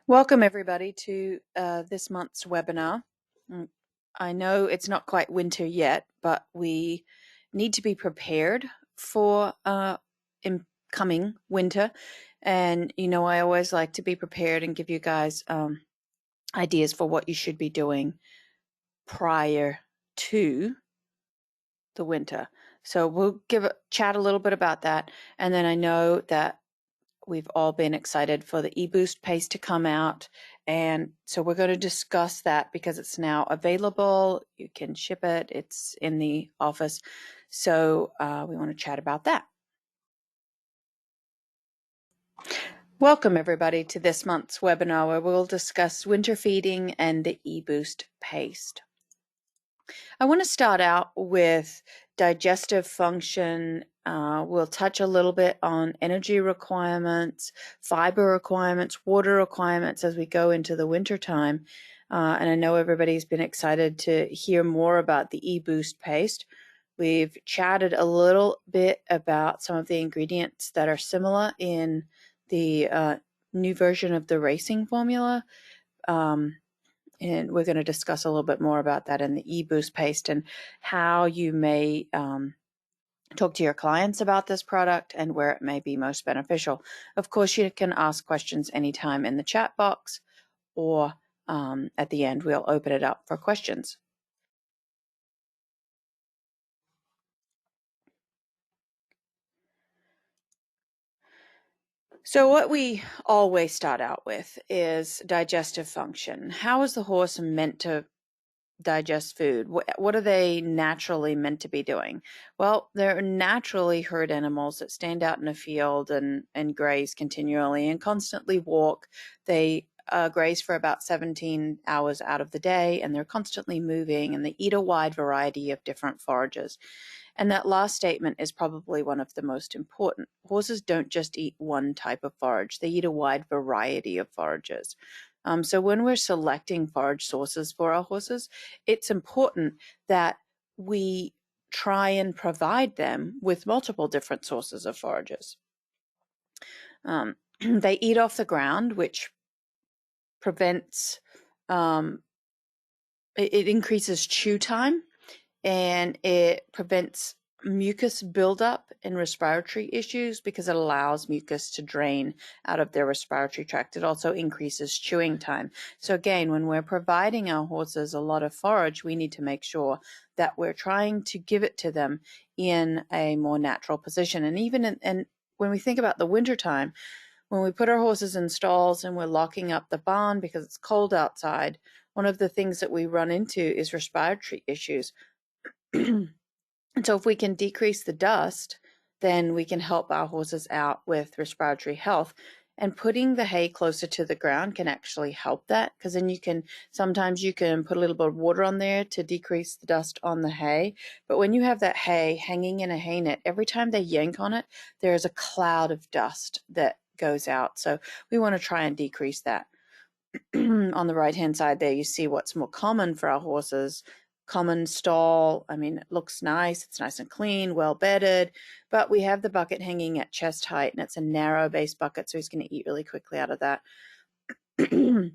Welcome everybody to this month's webinar. I know it's not quite winter yet, but we need to be prepared for incoming winter. And I always like to be prepared and give you guys ideas for what you should be doing prior to the winter. So we'll chat a little bit about that. And then I know that we've all been excited for the eBoost paste to come out. And so we're going to discuss that because it's now available. You can ship it. It's in the office. So we want to chat about that. Welcome everybody to this month's webinar where we'll discuss winter feeding and the eBoost paste. I want to start out with digestive function. We'll touch a little bit on energy requirements, fiber requirements, water requirements as we go into the winter time. And I know everybody's been excited to hear more about the eBoost paste. We've chatted a little bit about some of the ingredients that are similar in the new version of the racing formula. And we're going to discuss a little bit more about that in the eBoost paste and how you may talk to your clients about this product and where it may be most beneficial. Of course, you can ask questions anytime in the chat box, or at the end, we'll open it up for questions. So what we always start out with is digestive function. How is the horse meant to digest food? What are they naturally meant to be doing? Well, they're naturally herd animals that stand out in a field and graze continually and constantly walk. They graze for about 17 hours out of the day, and they're constantly moving, and they eat a wide variety of different forages. And that last statement is probably one of the most important. Horses don't just eat one type of forage. They eat a wide variety of forages. So when we're selecting forage sources for our horses, it's important that we try and provide them with multiple different sources of forages. They eat off the ground, which prevents, it increases chew time, and it prevents mucus buildup and respiratory issues because it allows mucus to drain out of their respiratory tract. It also increases chewing time. So again, when we're providing our horses a lot of forage, we need to make sure that we're trying to give it to them in a more natural position. And even when we think about the winter time, when we put our horses in stalls and we're locking up the barn because it's cold outside, one of the things that we run into is respiratory issues. And so if we can decrease the dust, then we can help our horses out with respiratory health. And putting the hay closer to the ground can actually help that, because then sometimes you can put a little bit of water on there to decrease the dust on the hay. But when you have that hay hanging in a hay net, every time they yank on it, there is a cloud of dust that goes out. So we want to try and decrease that. On the right-hand side there, you see what's more common for our horses. Common stall, I mean, it looks nice, it's nice and clean, well bedded, but we have the bucket hanging at chest height, and it's a narrow base bucket, so he's going to eat really quickly out of that. And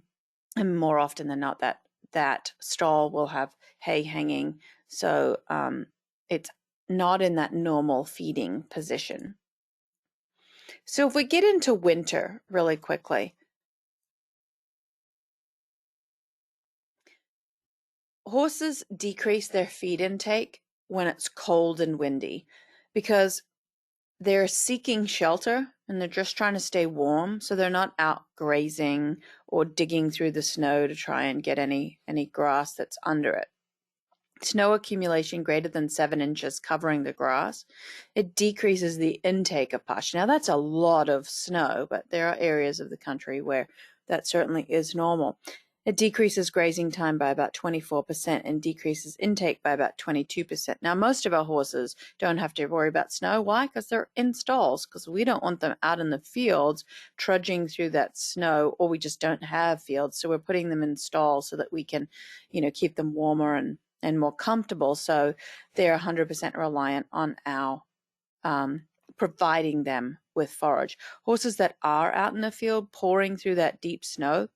more often than not, that stall will have hay hanging, so it's not in that normal feeding position. So if we get into winter really quickly, horses decrease their feed intake when it's cold and windy because they're seeking shelter and they're just trying to stay warm, so they're not out grazing or digging through the snow to try and get any grass that's under it. Snow accumulation greater than 7 inches covering the grass, it decreases the intake of pasture. Now that's a lot of snow, but there are areas of the country where that certainly is normal. It decreases grazing time by about 24% and decreases intake by about 22%. Now, most of our horses don't have to worry about snow. Why? Because they're in stalls, because we don't want them out in the fields trudging through that snow, or we just don't have fields. So we're putting them in stalls so that we can, keep them warmer and more comfortable. So they're 100% reliant on our providing them with forage. Horses that are out in the field pouring through that deep snow,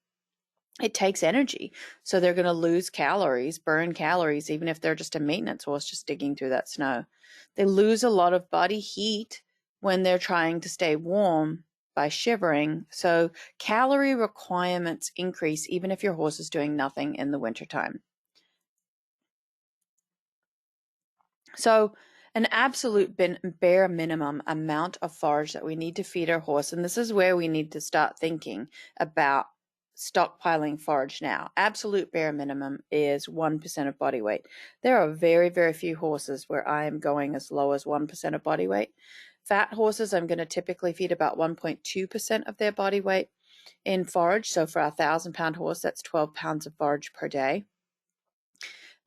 it takes energy. So they're going to lose calories, burn calories, even if they're just a maintenance horse just digging through that snow. They lose a lot of body heat when they're trying to stay warm by shivering. So calorie requirements increase even if your horse is doing nothing in the wintertime. So an absolute bare minimum amount of forage that we need to feed our horse, and this is where we need to start thinking about stockpiling forage now. Absolute bare minimum is 1% of body weight. There are very, very few horses where I am going as low as 1% of body weight. Fat horses, I'm going to typically feed about 1.2% of their body weight in forage. So for a 1,000-pound horse, that's 12 pounds of forage per day.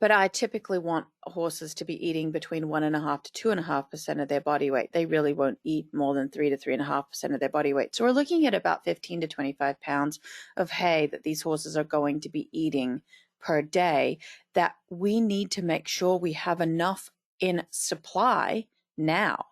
But I typically want horses to be eating between 1.5% to 2.5% of their body weight. They really won't eat more than 3 to 3.5% of their body weight. So we're looking at about 15 to 25 pounds of hay that these horses are going to be eating per day, that we need to make sure we have enough in supply now.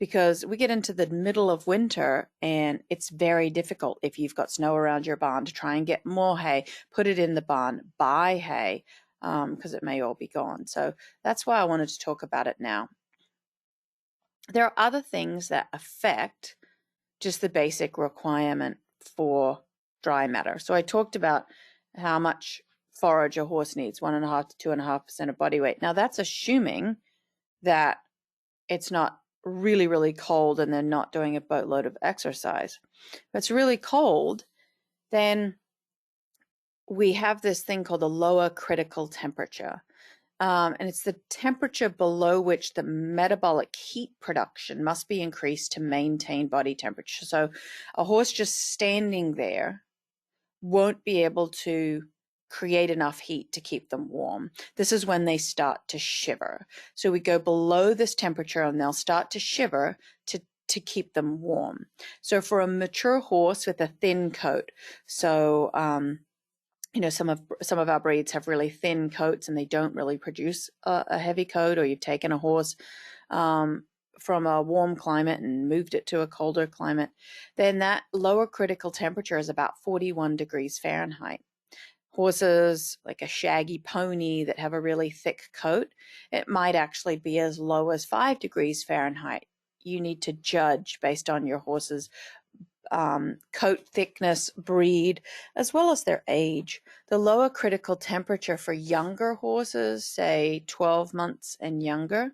Because we get into the middle of winter and it's very difficult if you've got snow around your barn to try and get more hay, put it in the barn, buy hay, because it may all be gone. So that's why I wanted to talk about it now. There are other things that affect just the basic requirement for dry matter. So I talked about how much forage a horse needs, 1.5% to 2.5% of body weight. Now that's assuming that it's not really, really cold and they're not doing a boatload of exercise. If it's really cold, then we have this thing called the lower critical temperature. And it's the temperature below which the metabolic heat production must be increased to maintain body temperature. So a horse just standing there won't be able to create enough heat to keep them warm. This is when they start to shiver. So we go below this temperature and they'll start to shiver to keep them warm. So for a mature horse with a thin coat, so some of our breeds have really thin coats and they don't really produce a heavy coat, or you've taken a horse from a warm climate and moved it to a colder climate, then that lower critical temperature is about 41 degrees Fahrenheit. Horses like a shaggy pony that have a really thick coat, it might actually be as low as 5 degrees Fahrenheit. You need to judge based on your horse's coat thickness, breed, as well as their age. The lower critical temperature for younger horses, say 12 months and younger,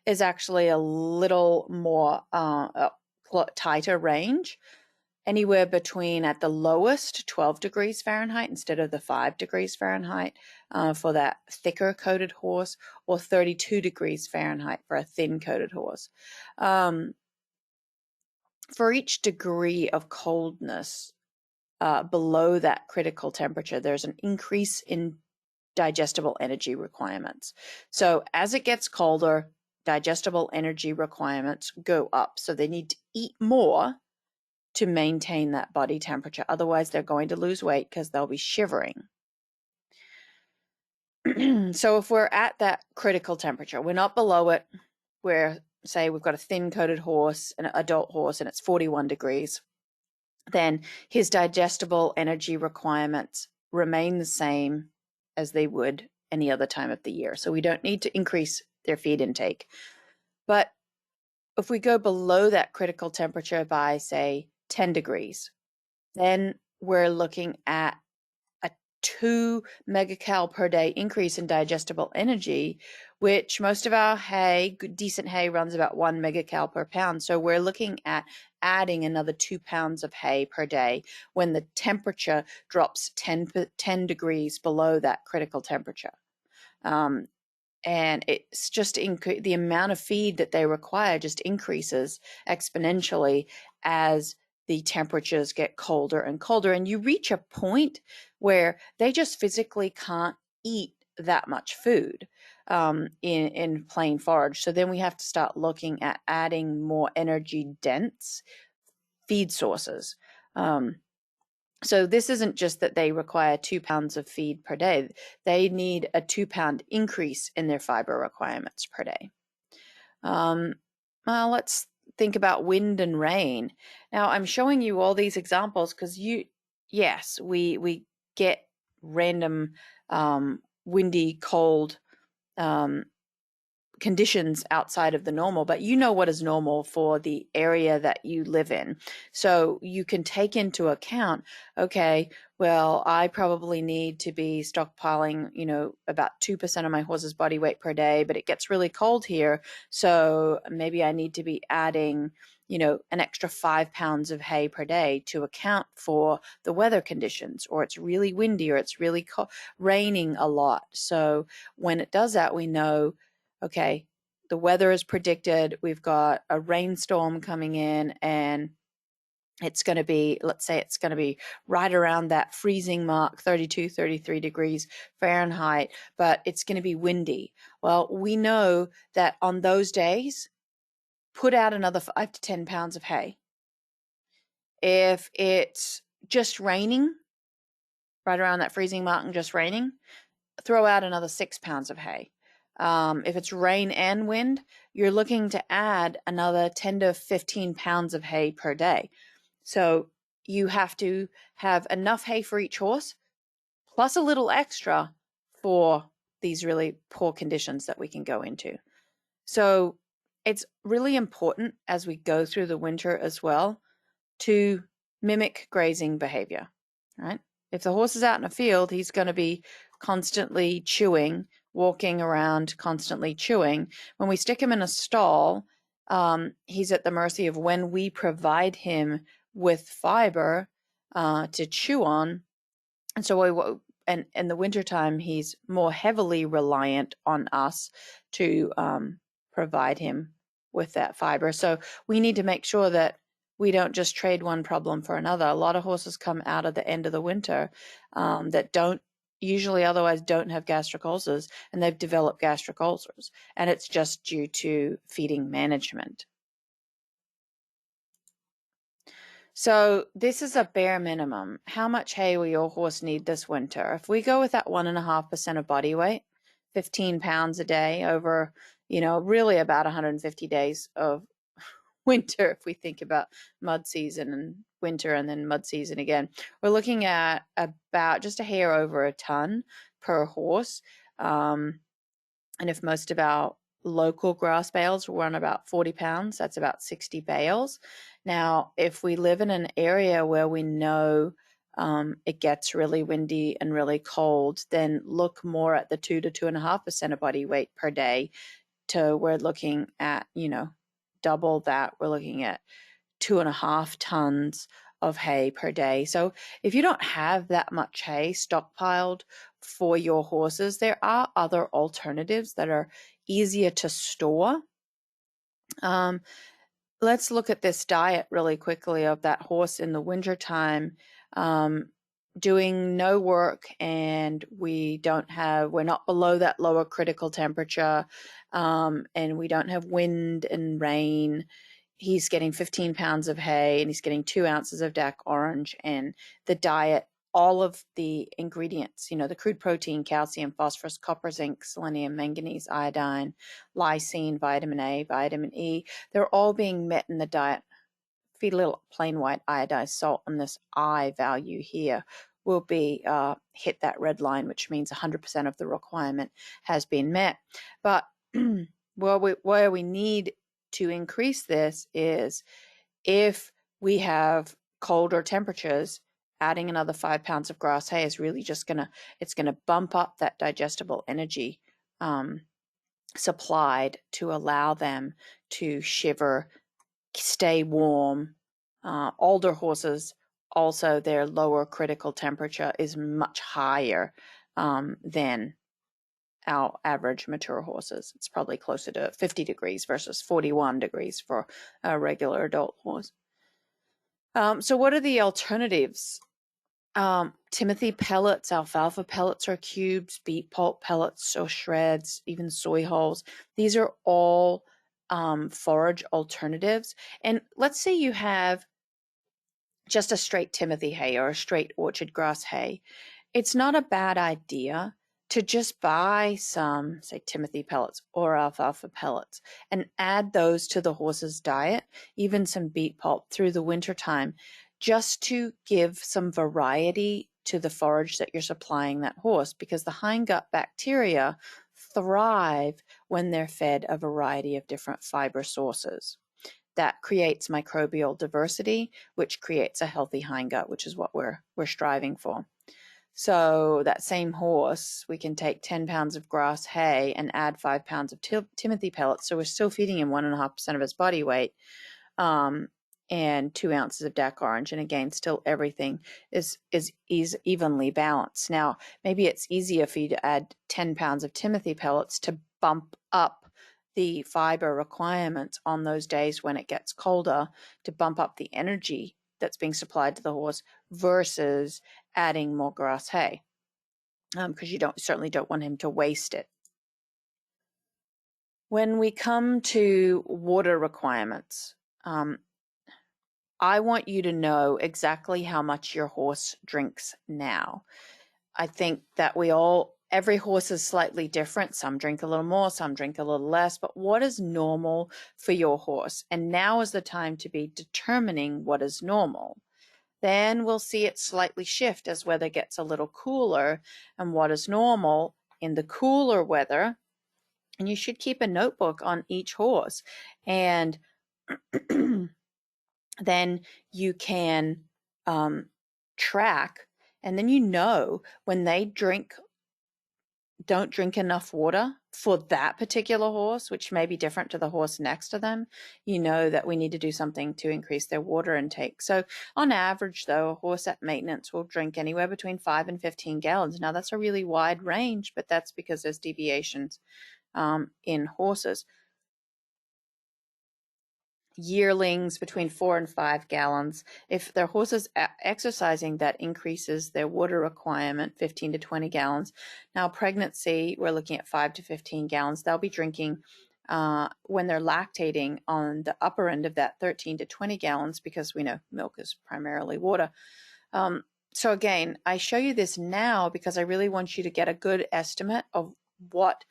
is actually a little more tighter range, anywhere between, at the lowest, 12 degrees Fahrenheit instead of the 5 degrees Fahrenheit for that thicker coated horse, or 32 degrees Fahrenheit for a thin coated horse. For each degree of coldness below that critical temperature, there's an increase in digestible energy requirements. So as it gets colder, digestible energy requirements go up. So they need to eat more to maintain that body temperature. Otherwise, they're going to lose weight because they'll be shivering. So if we're at that critical temperature, we're not below it, we're, say we've got a thin coated horse, an adult horse, and it's 41 degrees, then his digestible energy requirements remain the same as they would any other time of the year. So we don't need to increase their feed intake. But if we go below that critical temperature by, say, 10 degrees, then we're looking at a 2 megacal per day increase in digestible energy, which most of our hay, decent hay, runs about 1 megacal per pound. So we're looking at adding another 2 pounds of hay per day when the temperature drops 10 degrees below that critical temperature. And it's just the amount of feed that they require just increases exponentially as the temperatures get colder and colder, and you reach a point where they just physically can't eat that much food in plain forage. So then we have to start looking at adding more energy dense feed sources. So this isn't just that they require 2 pounds of feed per day. They need a 2-pound increase in their fiber requirements per day. Well, let's think about wind and rain. Now, I'm showing you all these examples because yes, we get random windy, cold conditions outside of the normal, but you know what is normal for the area that you live in. So you can take into account, okay, well, I probably need to be stockpiling, about 2% of my horse's body weight per day, but it gets really cold here. So maybe I need to be adding, an extra 5 pounds of hay per day to account for the weather conditions, or it's really windy, or it's really raining a lot. So when it does that, we know, okay, the weather is predicted. We've got a rainstorm coming in, and it's going to be, let's say it's going to be right around that freezing mark, 32, 33 degrees Fahrenheit, but it's going to be windy. Well, we know that on those days, put out another 5 to 10 pounds of hay. If it's just raining, right around that freezing mark and just raining, throw out another 6 pounds of hay. If it's rain and wind, you're looking to add another 10 to 15 pounds of hay per day. So you have to have enough hay for each horse, plus a little extra for these really poor conditions that we can go into. So it's really important as we go through the winter as well to mimic grazing behavior, right? If the horse is out in a field, he's going to be constantly chewing, walking around, constantly chewing. When we stick him in a stall, he's at the mercy of when we provide him with fiber to chew on. And so in the wintertime, he's more heavily reliant on us to provide him with that fiber. So we need to make sure that we don't just trade one problem for another. A lot of horses come out at the end of the winter that usually otherwise don't have gastric ulcers, and they've developed gastric ulcers, and it's just due to feeding management. So this is a bare minimum. How much hay will your horse need this winter? If we go with that 1.5% of body weight, 15 pounds a day over, really about 150 days of winter, if we think about mud season and winter and then mud season again, we're looking at about just a hair over a ton per horse. And if most of our local grass bales run about 40 pounds, that's about 60 bales. Now, if we live in an area where we know it gets really windy and really cold, then look more at the 2 to 2.5% of body weight per day. We're looking at, double that. We're looking at 2.5 tons of hay per day. So if you don't have that much hay stockpiled for your horses, there are other alternatives that are easier to store. Let's look at this diet really quickly of that horse in the wintertime doing no work, and we're not below that lower critical temperature, and we don't have wind and rain. He's getting 15 pounds of hay, and he's getting 2 ounces of DAC orange, and the diet, all of the ingredients, the crude protein, calcium, phosphorus, copper, zinc, selenium, manganese, iodine, lysine, vitamin A, vitamin E, they're all being met in the diet. Feed a little plain white iodized salt, and this I value here will be hit that red line, which means 100% of the requirement has been met. But where we need to increase this is if we have colder temperatures, adding another 5 pounds of grass hay is really just it's gonna bump up that digestible energy supplied to allow them to shiver, stay warm. Older horses, also their lower critical temperature is much higher than our average mature horses. It's probably closer to 50 degrees versus 41 degrees for a regular adult horse. So what are the alternatives? Timothy pellets, alfalfa pellets or cubes, beet pulp pellets or shreds, even soy hulls. These are all forage alternatives. And let's say you have just a straight Timothy hay or a straight orchard grass hay. It's not a bad idea to just buy some, say, Timothy pellets or alfalfa pellets and add those to the horse's diet, even some beet pulp through the wintertime. just to give some variety to the forage that you're supplying that horse, because the hindgut bacteria thrive when they're fed a variety of different fiber sources. That creates microbial diversity, which creates a healthy hindgut, which is what we're striving for. So that same horse, we can take 10 pounds of grass hay and add 5 pounds of timothy pellets. So we're still feeding him 1.5% of his body weight, and 2 ounces of DAC orange. And again, still everything is evenly balanced. Now, maybe it's easier for you to add 10 pounds of timothy pellets to bump up the fiber requirements on those days when it gets colder, to bump up the energy that's being supplied to the horse, versus adding more grass hay, because you certainly don't want him to waste it. When we come to water requirements, I want you to know exactly how much your horse drinks now. I think that every horse is slightly different. Some drink a little more, some drink a little less, but what is normal for your horse? And now is the time to be determining what is normal. Then we'll see it slightly shift as weather gets a little cooler, and what is normal in the cooler weather. And you should keep a notebook on each horse, and then you can track, and then you know when they don't drink enough water for that particular horse, which may be different to the horse next to them. You know that we need to do something to increase their water intake. So on average, though, a horse at maintenance will drink anywhere between 5 and 15 gallons. Now, that's a really wide range, but that's because there's deviations in horses. Yearlings between 4 and 5 gallons. If their horse is exercising, that increases their water requirement 15 to 20 gallons. Now, pregnancy, we're looking at 5 to 15 gallons. They'll be drinking, when they're lactating, on the upper end of that 13 to 20 gallons, because we know milk is primarily water. So again, I show you this now because I really want you to get a good estimate of what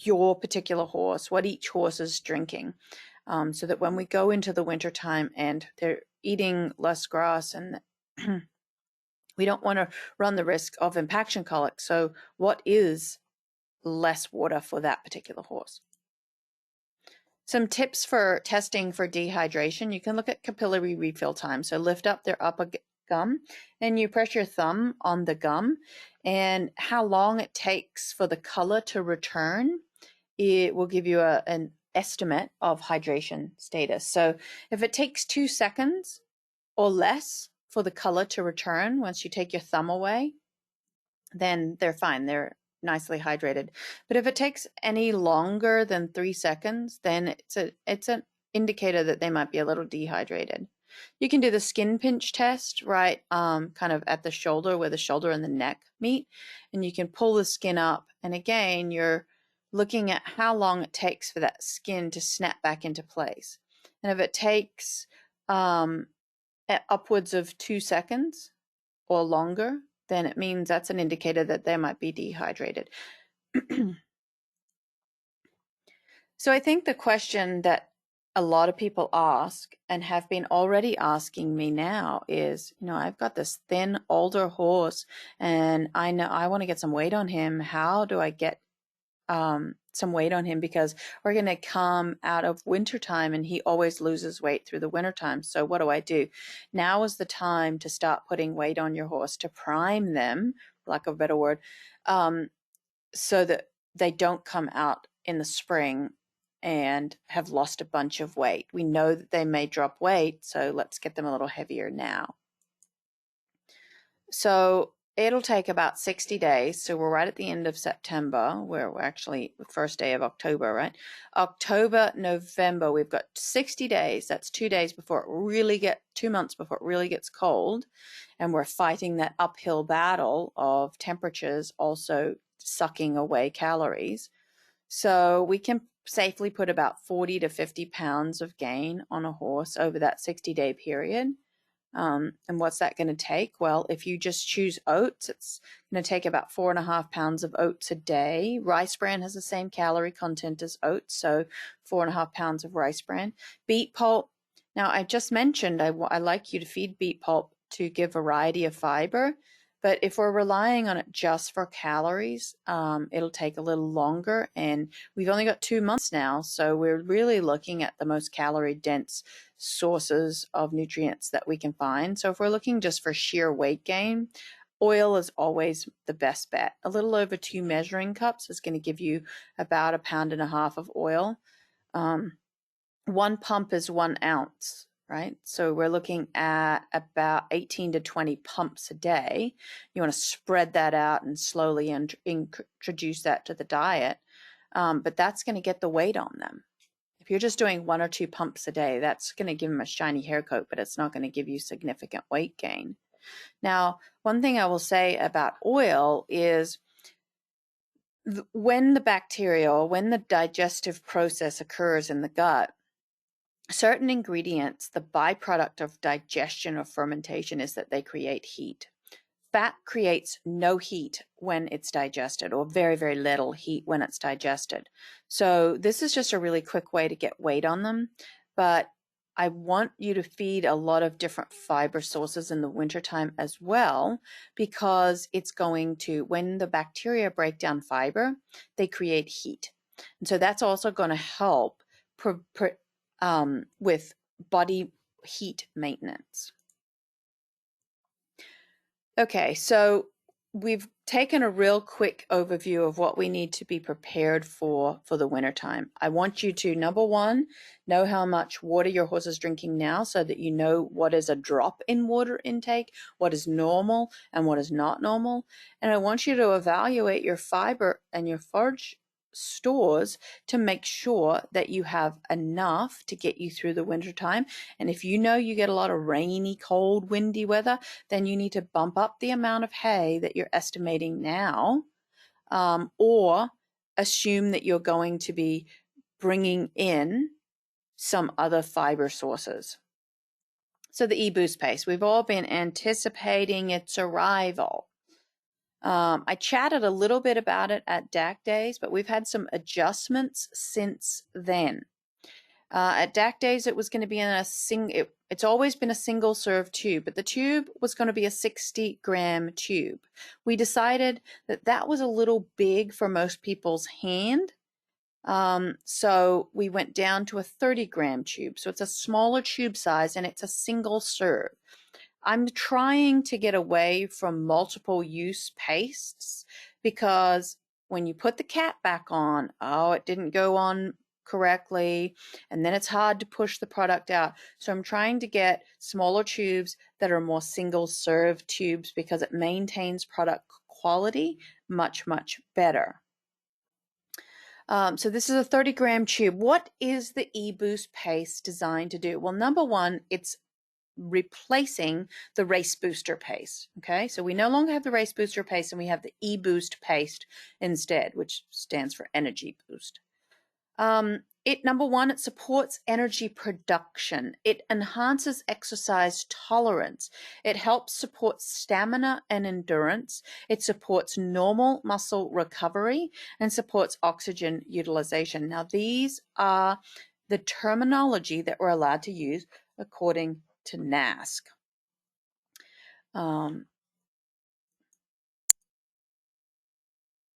your particular horse, what each horse is drinking. So that when we go into the wintertime and they're eating less grass, and we don't want to run the risk of impaction colic. So what is less water for that particular horse? Some tips for testing for dehydration. You can look at capillary refill time. So lift up their upper gum and you press your thumb on the gum, and how long it takes for the color to return, it will give you an estimate of hydration status. So if it takes 2 seconds or less for the color to return once you take your thumb away, then they're fine. They're nicely hydrated. But if it takes any longer than 3 seconds, then it's an indicator that they might be a little dehydrated. You can do the skin pinch test, right, kind of at the shoulder, where the shoulder and the neck meet, and you can pull the skin up. And again, you're looking at how long it takes for that skin to snap back into place. And if it takes upwards of 2 seconds or longer, then it means that's an indicator that they might be dehydrated. So I think the question that a lot of people ask, and have been already asking me now, is, I've got this thin older horse and I know I want to get some weight on him. How do I get some weight on him? Because we're going to come out of wintertime and he always loses weight through the wintertime. So what do? Now is the time to start putting weight on your horse, to prime them, for lack of a better word, so that they don't come out in the spring and have lost a bunch of weight. We know that they may drop weight, so let's get them a little heavier now. So it'll take about 60 days. So we're right at the end of September. We're actually the first day of October, right? October, November, we've got 60 days. That's 2 days before it really 2 months before it really gets cold. And we're fighting that uphill battle of temperatures also sucking away calories. So we can safely put about 40 to 50 pounds of gain on a horse over that 60-day period. And what's that going to take? Well, if you just choose oats, it's going to take about 4.5 pounds of oats a day. Rice bran has the same calorie content as oats, so 4.5 pounds of rice bran. Beet pulp, Now, I just mentioned I like you to feed beet pulp to give variety of fiber, but if we're relying on it just for calories, it'll take a little longer, and we've only got 2 months now, so we're really looking at the most calorie-dense sources of nutrients that we can find. So if we're looking just for sheer weight gain, oil is always the best bet. A little over 2 measuring cups is going to give you about 1.5 pounds of oil. 1 pump is 1 ounce, right? So we're looking at about 18 to 20 pumps a day. You want to spread that out and slowly introduce that to the diet, but that's going to get the weight on them. If you're just doing 1 or 2 pumps a day, that's going to give them a shiny hair coat, but it's not going to give you significant weight gain. Now, one thing I will say about oil is when the bacteria or when the digestive process occurs in the gut, certain ingredients, the byproduct of digestion or fermentation is that they create heat. Fat creates no heat when it's digested, or very, very little heat when it's digested. So this is just a really quick way to get weight on them, but I want you to feed a lot of different fiber sources in the wintertime as well, because it's going to, when the bacteria break down fiber, they create heat. And so that's also going to help with body heat maintenance. Okay, so we've taken a real quick overview of what we need to be prepared for the wintertime. I want you to, number one, know how much water your horse is drinking now so that you know what is a drop in water intake, what is normal and what is not normal. And I want you to evaluate your fiber and your forage stores to make sure that you have enough to get you through the wintertime. And if you know you get a lot of rainy, cold, windy weather, then you need to bump up the amount of hay that you're estimating now, or assume that you're going to be bringing in some other fiber sources. So the e-boost paste, we've all been anticipating its arrival. I chatted a little bit about it at DAC Days, but we've had some adjustments since then. At DAC Days, it was going to be in a it's always been a single serve tube, but the tube was going to be a 60-gram tube. We decided that that was a little big for most people's hand. So we went down to a 30-gram tube. So it's a smaller tube size and it's a single serve. I'm trying to get away from multiple use pastes, because when you put the cap back on, oh, it didn't go on correctly, and then it's hard to push the product out. So I'm trying to get smaller tubes that are more single serve tubes, because it maintains product quality much, much better. So this is a 30-gram tube. What is the e-boost paste designed to do? Well, number one, it's replacing the race booster paste. Okay, so we no longer have the race booster paste, and we have the e-boost paste instead, which stands for energy boost. Number one, it supports energy production. It enhances exercise tolerance. It helps support stamina and endurance. It supports normal muscle recovery and supports oxygen utilization. Now, these are the terminology that we're allowed to use according to NASC.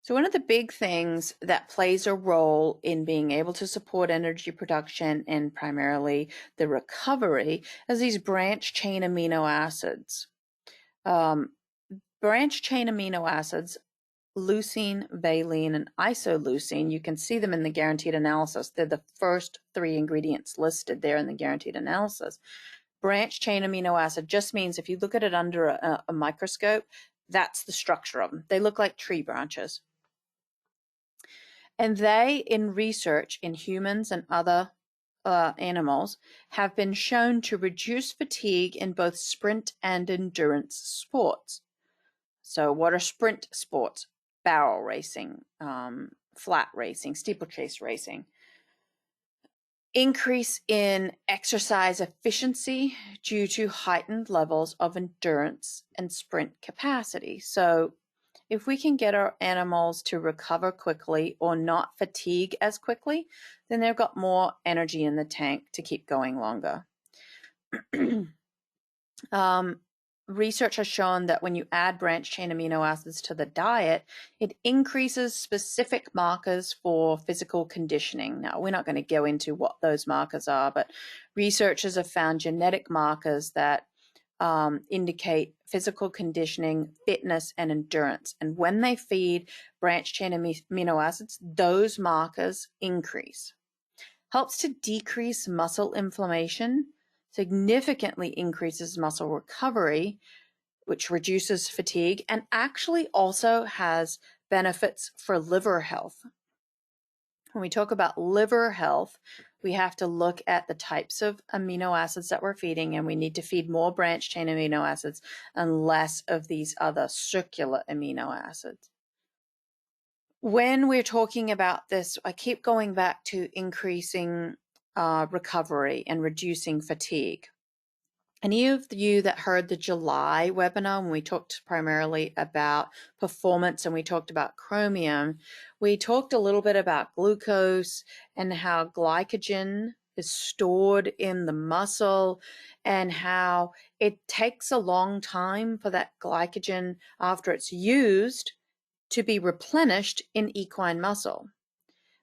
So one of the big things that plays a role in being able to support energy production and primarily the recovery is these branch chain amino acids. Branch chain amino acids, leucine, valine, and isoleucine, you can see them in the guaranteed analysis. They're the first 3 ingredients listed there in the guaranteed analysis. Branch chain amino acid just means if you look at it under a microscope, that's the structure of them. They look like tree branches. And they, in research in humans and other animals, have been shown to reduce fatigue in both sprint and endurance sports. So what are sprint sports? Barrel racing, flat racing, steeplechase racing. Increase in exercise efficiency due to heightened levels of endurance and sprint capacity. So if we can get our animals to recover quickly or not fatigue as quickly, then they've got more energy in the tank to keep going longer. Research has shown that when you add branched-chain amino acids to the diet, it increases specific markers for physical conditioning. Now, we're not going to go into what those markers are, but researchers have found genetic markers that indicate physical conditioning, fitness, and endurance. And when they feed branched-chain amino acids, those markers increase. Helps to decrease muscle inflammation, significantly increases muscle recovery, which reduces fatigue, and actually also has benefits for liver health. When we talk about liver health, we have to look at the types of amino acids that we're feeding, and we need to feed more branched-chain amino acids and less of these other circular amino acids. When we're talking about this, I keep going back to increasing recovery and reducing fatigue. Any of you that heard the July webinar when we talked primarily about performance and we talked about chromium, we talked a little bit about glucose and how glycogen is stored in the muscle and how it takes a long time for that glycogen after it's used to be replenished in equine muscle.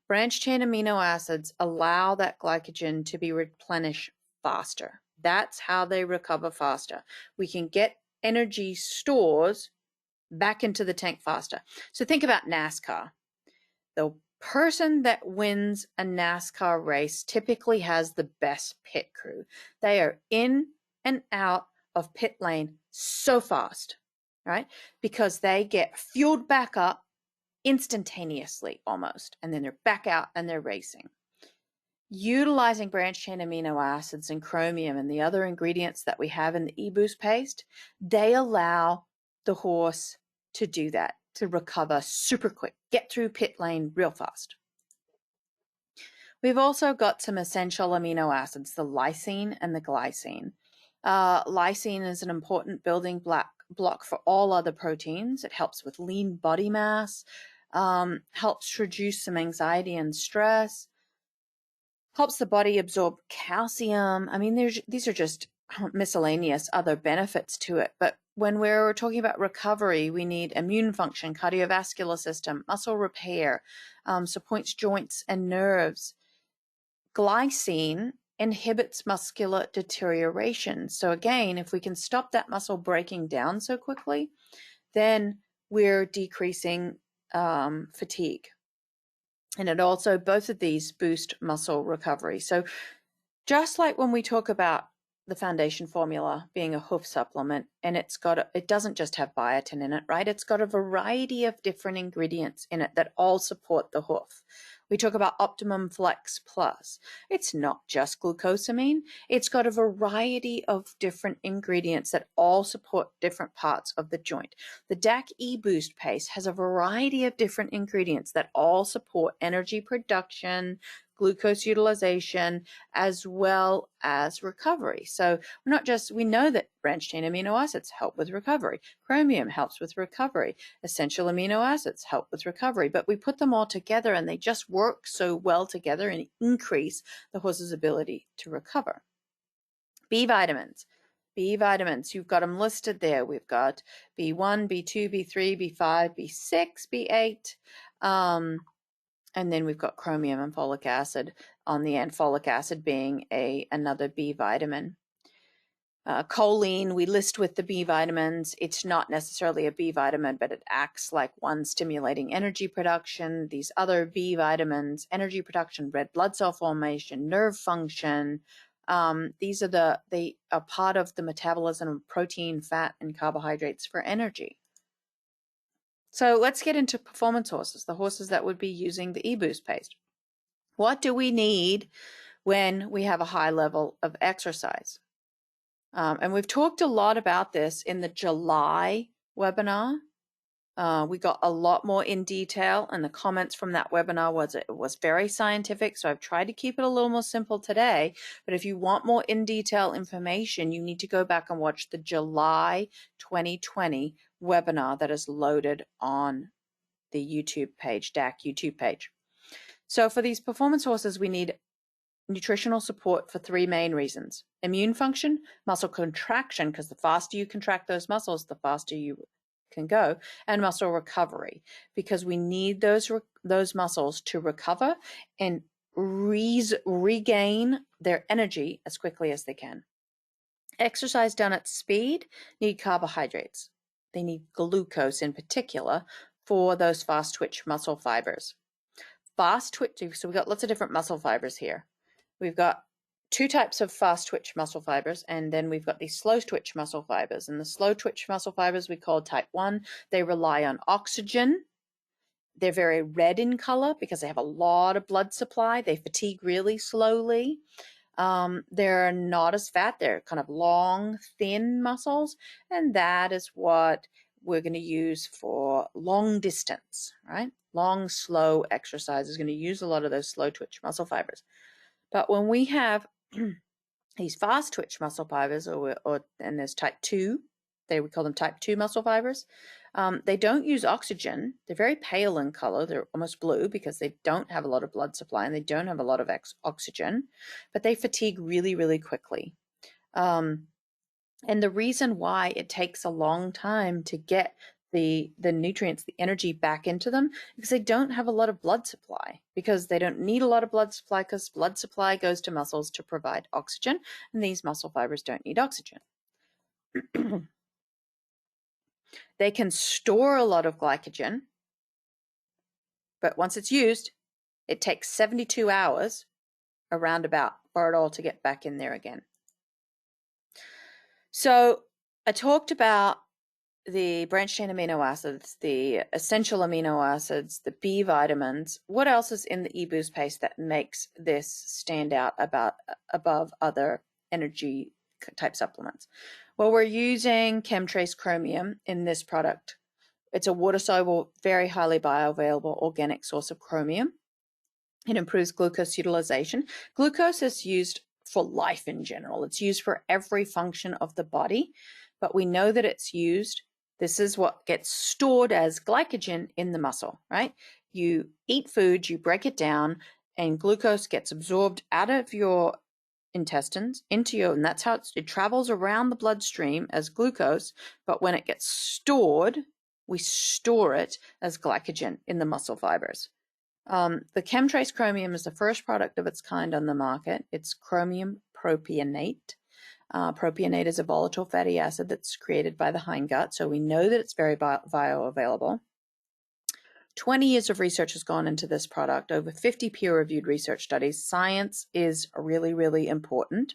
Branched-chain amino acids allow that glycogen to be replenished faster. That's how they recover faster. We can get energy stores back into the tank faster. So think about NASCAR. The person that wins a NASCAR race typically has the best pit crew. They are in and out of pit lane so fast, right? Because they get fueled back up instantaneously almost, and then they're back out and they're racing. Utilizing branched-chain amino acids and chromium and the other ingredients that we have in the e-boost paste, they allow the horse to do that, to recover super quick, get through pit lane real fast. We've also got some essential amino acids, the lysine and the glycine. Lysine is an important building block for all other proteins. It helps with lean body mass, helps reduce some anxiety and stress, helps the body absorb calcium. I mean, these are just miscellaneous other benefits to it. But when we're talking about recovery, we need immune function, cardiovascular system, muscle repair, supports joints and nerves. Glycine inhibits muscular deterioration. So again, if we can stop that muscle breaking down so quickly, then we're decreasing fatigue. And it also, both of these boost muscle recovery. So just like when we talk about the foundation formula being a hoof supplement, and it doesn't just have biotin in it, right? It's got a variety of different ingredients in it that all support the hoof. We talk about Optimum Flex Plus. It's not just glucosamine. It's got a variety of different ingredients that all support different parts of the joint. The DAC E-Boost paste has a variety of different ingredients that all support energy production, glucose utilization, as well as recovery. So we know that branched-chain amino acids help with recovery. Chromium helps with recovery. Essential amino acids help with recovery. But we put them all together and they just work so well together and increase the horse's ability to recover. B vitamins. B vitamins, you've got them listed there. We've got B1, B2, B3, B5, B6, B8. And then we've got chromium and folic acid on the end, folic acid being another B vitamin. Choline, we list with the B vitamins. It's not necessarily a B vitamin, but it acts like one stimulating energy production. These other B vitamins, energy production, red blood cell formation, nerve function. They are part of the metabolism of protein, fat, and carbohydrates for energy. So let's get into performance horses, the horses that would be using the e-boost paste. What do we need when we have a high level of exercise? And we've talked a lot about this in the July webinar. We got a lot more in detail, and the comments from that webinar was very scientific, so I've tried to keep it a little more simple today. But if you want more in detail information, you need to go back and watch the July 2020 webinar that is loaded on the YouTube page, DAC YouTube page. So for these performance horses, we need nutritional support for three main reasons: immune function, muscle contraction, because the faster you contract those muscles, the faster you can go, and muscle recovery, because we need those muscles to recover and regain their energy as quickly as they can. Exercise done at speed need carbohydrates. They need glucose in particular for those fast twitch muscle fibers. Fast twitch, so we've got lots of different muscle fibers here. We've got two types of fast twitch muscle fibers, and then we've got these slow twitch muscle fibers. And the slow twitch muscle fibers we call type 1. They rely on oxygen. They're very red in color because they have a lot of blood supply. They fatigue really slowly. They're not as fat. They're kind of long, thin muscles, and that is what we're going to use for long distance, right? Long, slow exercise is going to use a lot of those slow twitch muscle fibers. But when we have these fast twitch muscle fibers, and there's type 2, we call them type 2 muscle fibers. They don't use oxygen. They're very pale in color. They're almost blue because they don't have a lot of blood supply and they don't have a lot of oxygen, but they fatigue really, really quickly. And the reason why it takes a long time to get the nutrients, the energy back into them, because they don't have a lot of blood supply, because they don't need a lot of blood supply, because blood supply goes to muscles to provide oxygen, and these muscle fibers don't need oxygen. They can store a lot of glycogen, but once it's used, it takes 72 hours around about for it all to get back in there again. So I talked about the branched chain amino acids, the essential amino acids, the B vitamins. What else is in the eBoost paste that makes this stand out above other energy type supplements? Well, we're using KemTRACE chromium in this product. It's a water-soluble, very highly bioavailable organic source of chromium. It improves glucose utilization. Glucose is used for life in general. It's used for every function of the body, but we know that it's used. This is what gets stored as glycogen in the muscle, right? You eat food, you break it down, and glucose gets absorbed out of your intestines into your, and that's how it travels around the bloodstream as glucose, but when it gets stored, we store it as glycogen in the muscle fibers. The KemTRACE chromium is the first product of its kind on the market. It's chromium propionate. Propionate is a volatile fatty acid that's created by the hindgut, so we know that it's very bioavailable. 20 years of research has gone into this product, over 50 peer-reviewed research studies. Science is really, really important.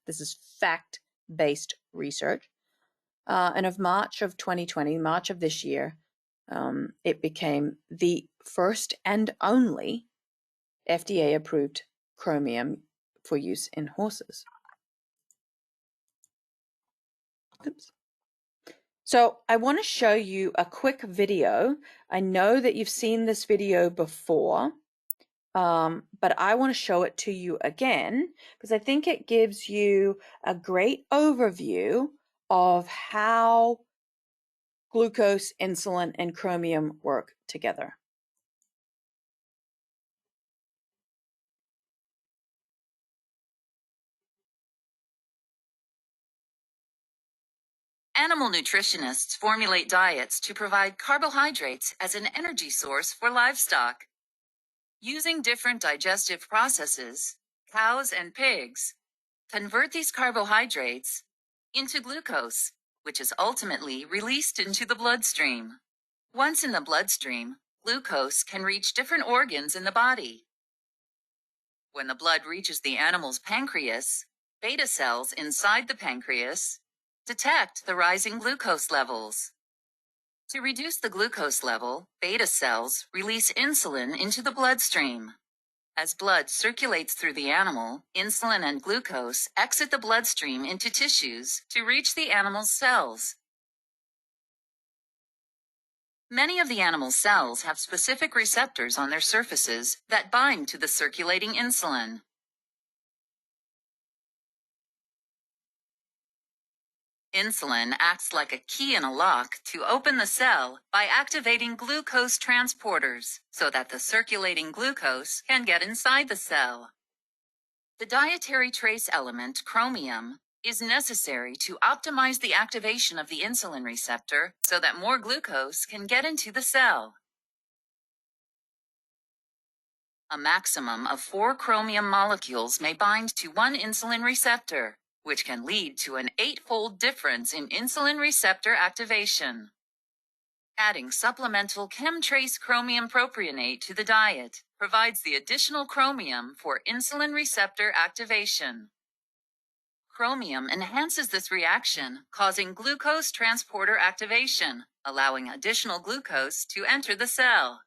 This is fact-based research. And of March of 2020, March of this year, it became the first and only FDA-approved chromium for use in horses. Oops. So I want to show you a quick video. I know that you've seen this video before, but I want to show it to you again because I think it gives you a great overview of how glucose, insulin, and chromium work together. Animal nutritionists formulate diets to provide carbohydrates as an energy source for livestock. Using different digestive processes, cows and pigs convert these carbohydrates into glucose, which is ultimately released into the bloodstream. Once in the bloodstream, glucose can reach different organs in the body. When the blood reaches the animal's pancreas, beta cells inside the pancreas detect the rising glucose levels. To reduce the glucose level, beta cells release insulin into the bloodstream. As blood circulates through the animal, insulin and glucose exit the bloodstream into tissues to reach the animal's cells. Many of the animal's cells have specific receptors on their surfaces that bind to the circulating insulin. Insulin acts like a key in a lock to open the cell by activating glucose transporters so that the circulating glucose can get inside the cell. The dietary trace element, chromium, is necessary to optimize the activation of the insulin receptor so that more glucose can get into the cell. A maximum of 4 chromium molecules may bind to one insulin receptor, which can lead to an 8-fold difference in insulin receptor activation. Adding supplemental ChemTRACE chromium propionate to the diet provides the additional chromium for insulin receptor activation. Chromium enhances this reaction, causing glucose transporter activation, allowing additional glucose to enter the cell.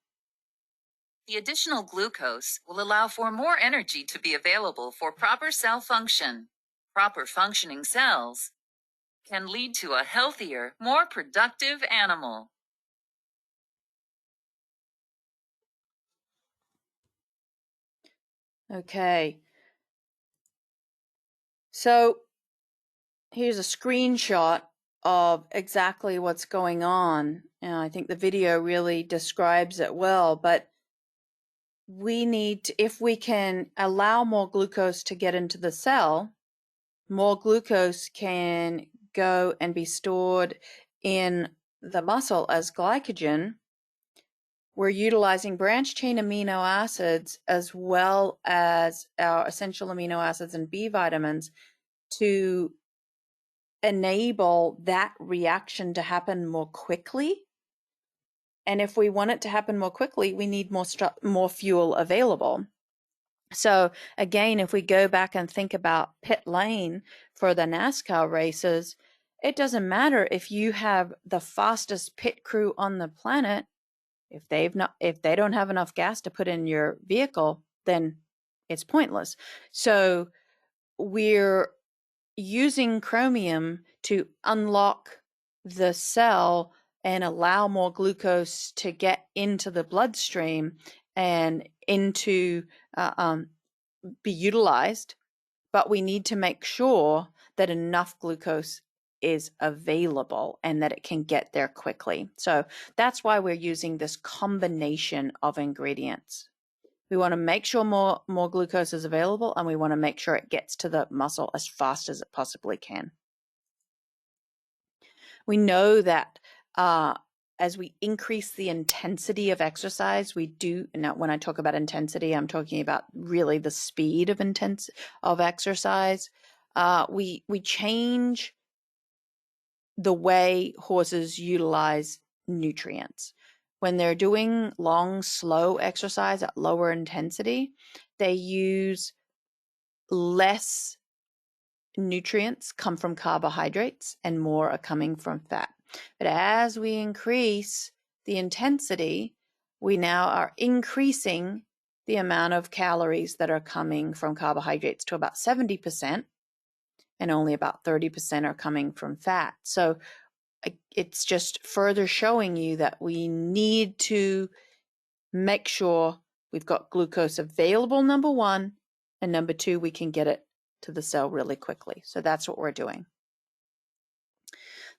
The additional glucose will allow for more energy to be available for proper cell function. Proper functioning cells can lead to a healthier, more productive animal. Okay. So here's a screenshot of exactly what's going on. And I think the video really describes it well, but we need to, if we can allow more glucose to get into the cell, more glucose can go and be stored in the muscle as glycogen. We're utilizing branched chain amino acids as well as our essential amino acids and B vitamins to enable that reaction to happen more quickly. And if we want it to happen more quickly, we need more fuel available. So again, if we go back and think about pit lane for the NASCAR races, it doesn't matter if you have the fastest pit crew on the planet. If they don't have enough gas to put in your vehicle, then it's pointless. So we're using chromium to unlock the cell and allow more glucose to get into the bloodstream and into be utilized, but we need to make sure that enough glucose is available and that it can get there quickly. So that's why we're using this combination of ingredients. We want to make sure more glucose is available, and we want to make sure it gets to the muscle as fast as it possibly can. We know that as we increase the intensity of exercise, we do, now when I talk about intensity, I'm talking about really the speed of exercise. We change the way horses utilize nutrients. When they're doing long, slow exercise at lower intensity, they use less nutrients come from carbohydrates and more are coming from fat. But as we increase the intensity, we now are increasing the amount of calories that are coming from carbohydrates to about 70%, and only about 30% are coming from fat. So it's just further showing you that we need to make sure we've got glucose available, number one, and number two, we can get it to the cell really quickly. So that's what we're doing.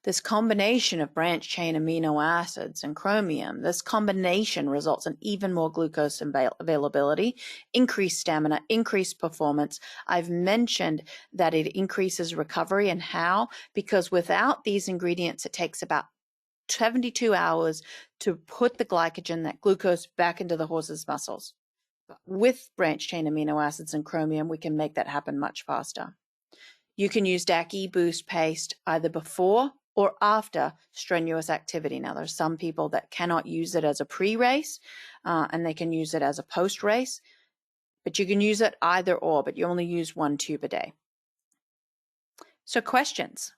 This combination of branched chain amino acids and chromium, this combination results in even more glucose availability, increased stamina, increased performance. I've mentioned that it increases recovery, and how? Because without these ingredients, it takes about 72 hours to put the glycogen, that glucose, back into the horse's muscles. With branched chain amino acids and chromium, we can make that happen much faster. You can use DAC Boost Paste either before or after strenuous activity. Now, there's some people that cannot use it as a pre-race, and they can use it as a post-race, but you can use it either or, but you only use 1 tube a day. So questions?